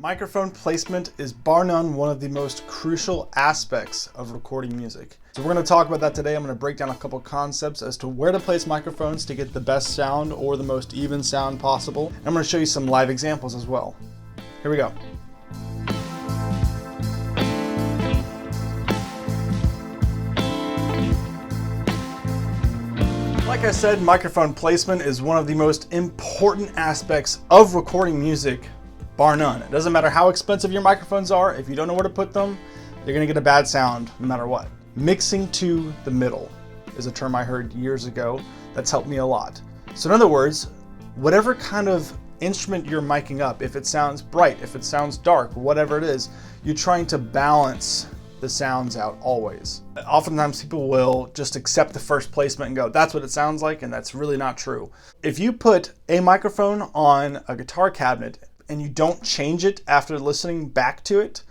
Microphone placement is bar none one of the most crucial aspects of recording music. So we're going to talk about that today. I'm going to break down a couple concepts as to where to place microphones to get the best sound or the most even sound possible. And I'm going to show you some live examples as well. Here we go. Like I said, microphone placement is one of the most important aspects of recording music, bar none. It doesn't matter how expensive your microphones are, if you don't know where to put them, you're gonna get a bad sound no matter what. Mixing to the middle is a term I heard years ago that's helped me a lot. So in other words, whatever kind of instrument you're miking up, if it sounds bright, if it sounds dark, whatever it is, you're trying to balance the sounds out always. Oftentimes people will just accept the first placement and go, that's what it sounds like, and that's really not true. If you put a microphone on a guitar cabinet and you don't change it after listening back to it,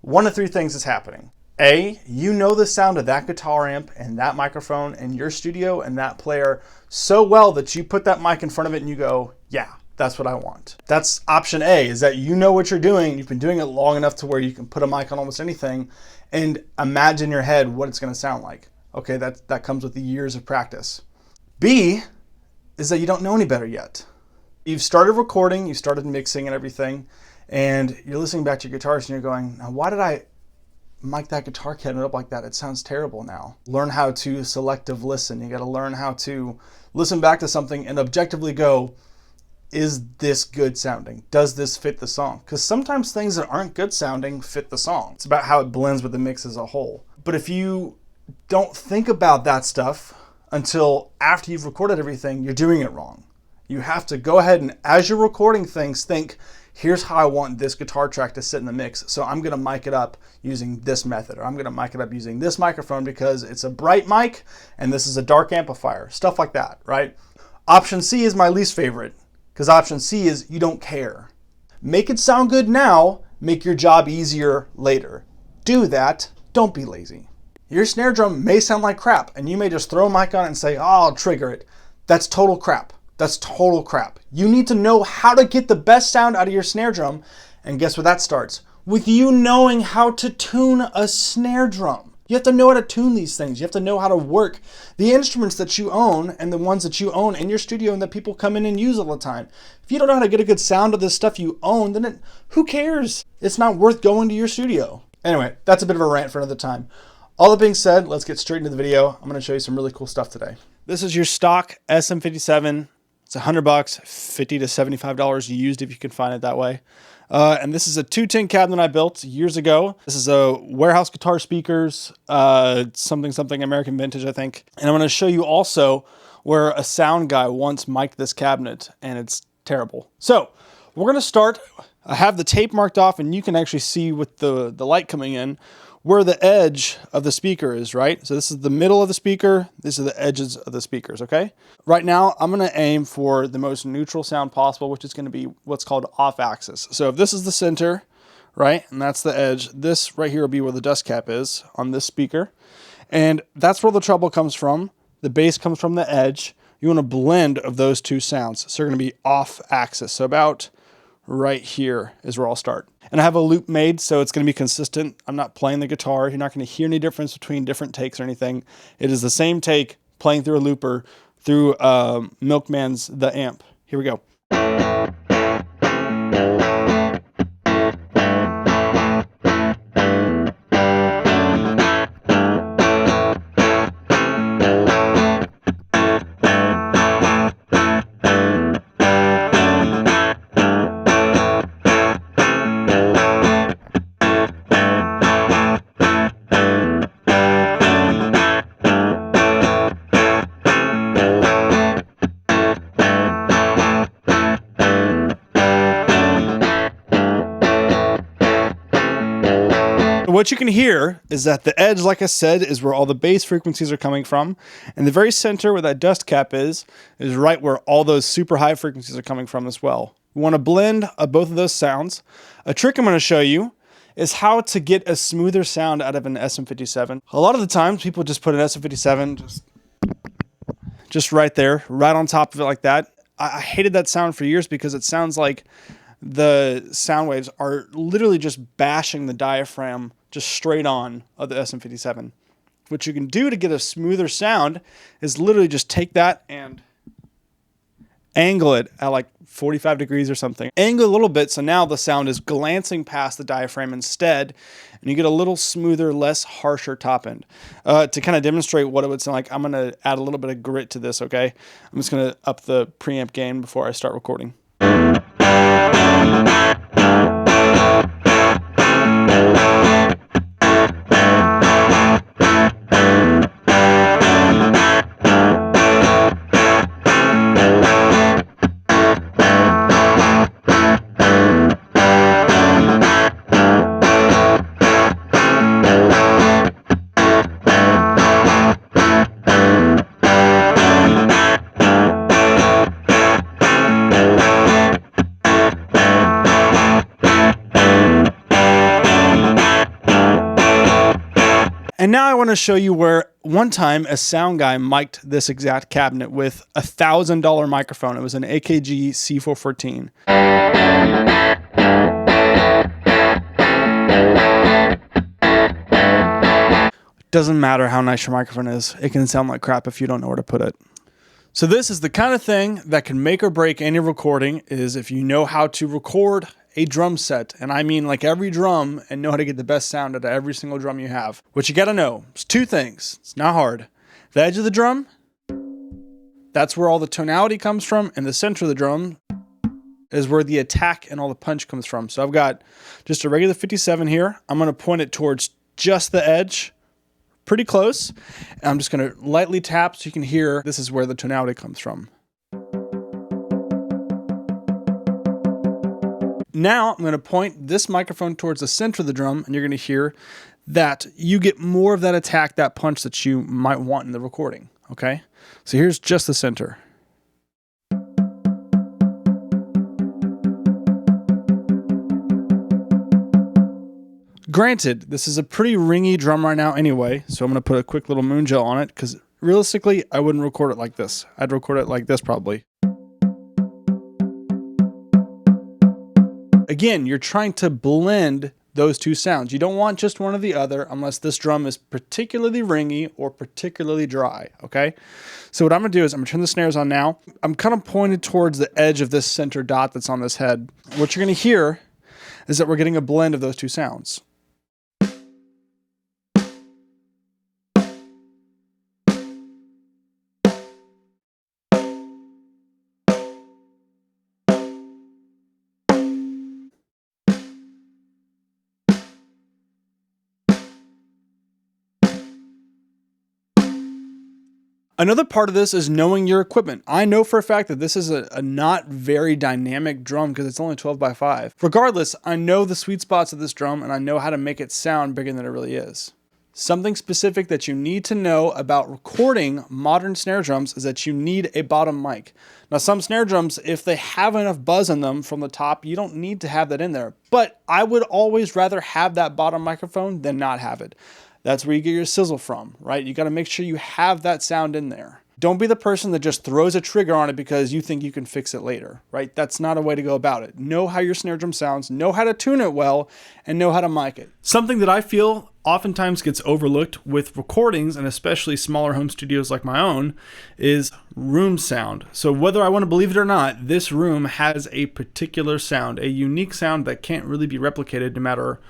one of three things is happening. A, you know the sound of that guitar amp and that microphone and your studio and that player so well that you put that mic in front of it and you go, yeah, that's what I want. That's option A, is that you know what you're doing. You've been doing it long enough to where you can put a mic on almost anything and imagine in your head what it's gonna sound like. Okay, that comes with the years of practice. B is that you don't know any better yet. You've started recording, you started mixing and everything, and you're listening back to your guitars and you're going, now why did I mic that guitar cabinet up like that? It sounds terrible now. Learn how to selective listen. You gotta learn how to listen back to something and objectively go, is this good sounding? Does this fit the song? Because sometimes things that aren't good sounding fit the song. It's about how it blends with the mix as a whole. But if you don't think about that stuff until after you've recorded everything, you're doing it wrong. You have to go ahead and, as you're recording things, think, here's how I want this guitar track to sit in the mix. So I'm gonna mic it up using this method, or I'm gonna mic it up using this microphone because it's a bright mic and this is a dark amplifier, stuff like that, right? Option C is my least favorite, because option C is you don't care. Make it sound good now, make your job easier later. Do that, don't be lazy. Your snare drum may sound like crap and you may just throw a mic on it and say, oh, I'll trigger it. That's total crap. That's total crap. You need to know how to get the best sound out of your snare drum, and guess where that starts? With you knowing how to tune a snare drum. You have to know how to tune these things. You have to know how to work the instruments that you own and the ones that you own in your studio and that people come in and use all the time. If you don't know how to get a good sound of the stuff you own, then who cares? It's not worth going to your studio. Anyway, that's a bit of a rant for another time. All that being said, let's get straight into the video. I'm gonna show you some really cool stuff today. This is your stock SM57. It's $100, $50 to $75 used if you can find it that way. And this is a 210 cabinet I built years ago. This is a warehouse guitar speakers, something American vintage, I think. And I'm gonna show you also where a sound guy once mic'd this cabinet and it's terrible. So we're gonna start, I have the tape marked off and you can actually see with the light coming in where the edge of the speaker is, right? So this is the middle of the speaker. These are the edges of the speakers, okay? Right now, I'm gonna aim for the most neutral sound possible, which is gonna be what's called off axis. So if this is the center, right, and that's the edge, this right here will be where the dust cap is on this speaker. And that's where the treble comes from. The bass comes from the edge. You want a blend of those two sounds. So they're gonna be off axis. So about right here is where I'll start. And I have a loop made, so it's gonna be consistent. I'm not playing the guitar. You're not gonna hear any difference between different takes or anything. It is the same take playing through a looper through Milkman's The Amp. Here we go. What you can hear is that the edge, like I said, is where all the bass frequencies are coming from. And the very center where that dust cap is right where all those super high frequencies are coming from as well. We want to blend both of those sounds. A trick I'm going to show you is how to get a smoother sound out of an SM57. A lot of the times people just put an SM57 just right there, right on top of it like that. I hated that sound for years because it sounds like the sound waves are literally just bashing the diaphragm just straight on of the SM57. What you can do to get a smoother sound is literally just take that and angle it at like 45 degrees or something. Angle a little bit so now the sound is glancing past the diaphragm instead, and you get a little smoother, less harsher top end. To kind of demonstrate what it would sound like, I'm going to add a little bit of grit to this, okay? I'm just going to up the preamp gain before I start recording. And now I want to show you where one time a sound guy mic'd this exact cabinet with a $1,000 microphone. It was an AKG C414. It doesn't matter how nice your microphone is. It can sound like crap if you don't know where to put it. So this is the kind of thing that can make or break any recording, is if you know how to record a drum set, and I mean like every drum, and know how to get the best sound out of every single drum you have. What you gotta know is two things. It's not hard. The edge of the drum, that's where all the tonality comes from, and the center of the drum is where the attack and all the punch comes from. So I've got just a regular 57 here. I'm gonna point it towards just the edge, pretty close. And I'm just gonna lightly tap so you can hear this is where the tonality comes from. Now I'm going to point this microphone towards the center of the drum, and you're going to hear that you get more of that attack, that punch that you might want in the recording. Okay, so here's just the center. Granted, this is a pretty ringy drum right now anyway, so I'm going to put a quick little moon gel on it, because realistically, I wouldn't record it like this. I'd record it like this probably. Again, you're trying to blend those two sounds. You don't want just one or the other unless this drum is particularly ringy or particularly dry, okay? So what I'm gonna do is I'm gonna turn the snares on now. I'm kind of pointed towards the edge of this center dot that's on this head. What you're gonna hear is that we're getting a blend of those two sounds. Another part of this is knowing your equipment. I know for a fact that this is a not very dynamic drum because it's only 12x5. Regardless, I know the sweet spots of this drum and I know how to make it sound bigger than it really is. Something specific that you need to know about recording modern snare drums is that you need a bottom mic. Now, some snare drums, if they have enough buzz in them from the top, you don't need to have that in there. But I would always rather have that bottom microphone than not have it. That's where you get your sizzle from, right? You got to make sure you have that sound in there. Don't be the person that just throws a trigger on it because you think you can fix it later, right? That's not a way to go about it. Know how your snare drum sounds, know how to tune it well, and know how to mic it. Something that I feel oftentimes gets overlooked with recordings, and especially smaller home studios like my own, is room sound. So whether I want to believe it or not, this room has a particular sound, a unique sound that can't really be replicated no matter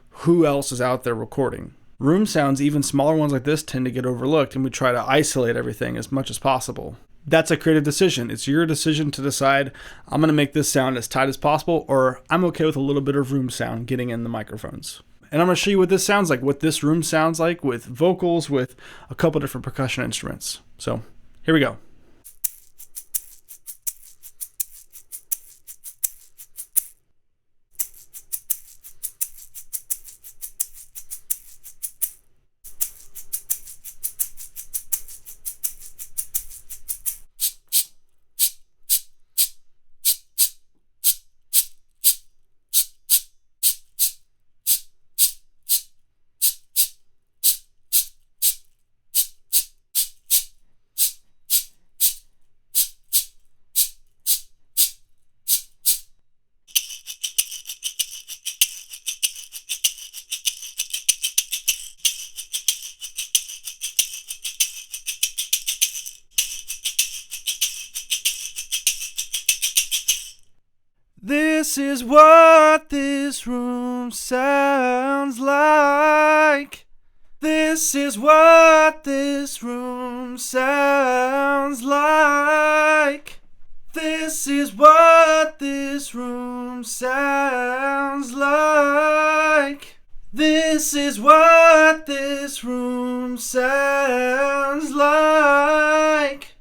who else is out there recording. Room sounds, even smaller ones like this, tend to get overlooked, and we try to isolate everything as much as possible. That's a creative decision. It's your decision to decide, I'm going to make this sound as tight as possible, or I'm okay with a little bit of room sound getting in the microphones. And I'm going to show you what this sounds like, what this room sounds like with vocals, with a couple different percussion instruments. So here we go. This is what this room sounds like. This is what this room sounds like. This is what this room sounds like. This is what this room sounds like.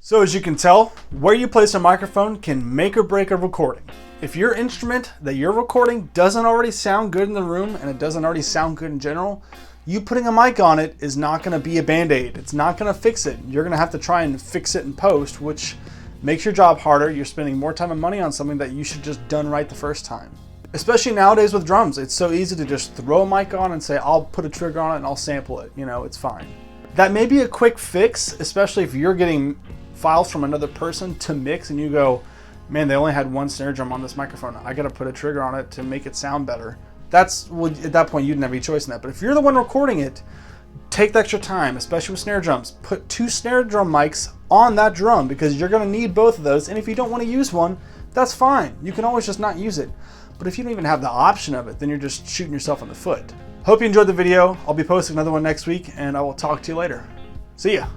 So as you can tell, where you place a microphone can make or break a recording. If your instrument that you're recording doesn't already sound good in the room and it doesn't already sound good in general, you putting a mic on it is not going to be a band-aid. It's not going to fix it. You're going to have to try and fix it in post, which makes your job harder. You're spending more time and money on something that you should just done right the first time. Especially nowadays with drums, it's so easy to just throw a mic on and say, I'll put a trigger on it and I'll sample it. You know, it's fine. That may be a quick fix, especially if you're getting files from another person to mix and you go, man, they only had one snare drum on this microphone. I got to put a trigger on it to make it sound better. Well, at that point, you didn't have any choice in that. But if you're the one recording it, take the extra time, especially with snare drums. Put 2 snare drum mics on that drum because you're going to need both of those. And if you don't want to use one, that's fine. You can always just not use it. But if you don't even have the option of it, then you're just shooting yourself in the foot. Hope you enjoyed the video. I'll be posting another one next week, and I will talk to you later. See ya.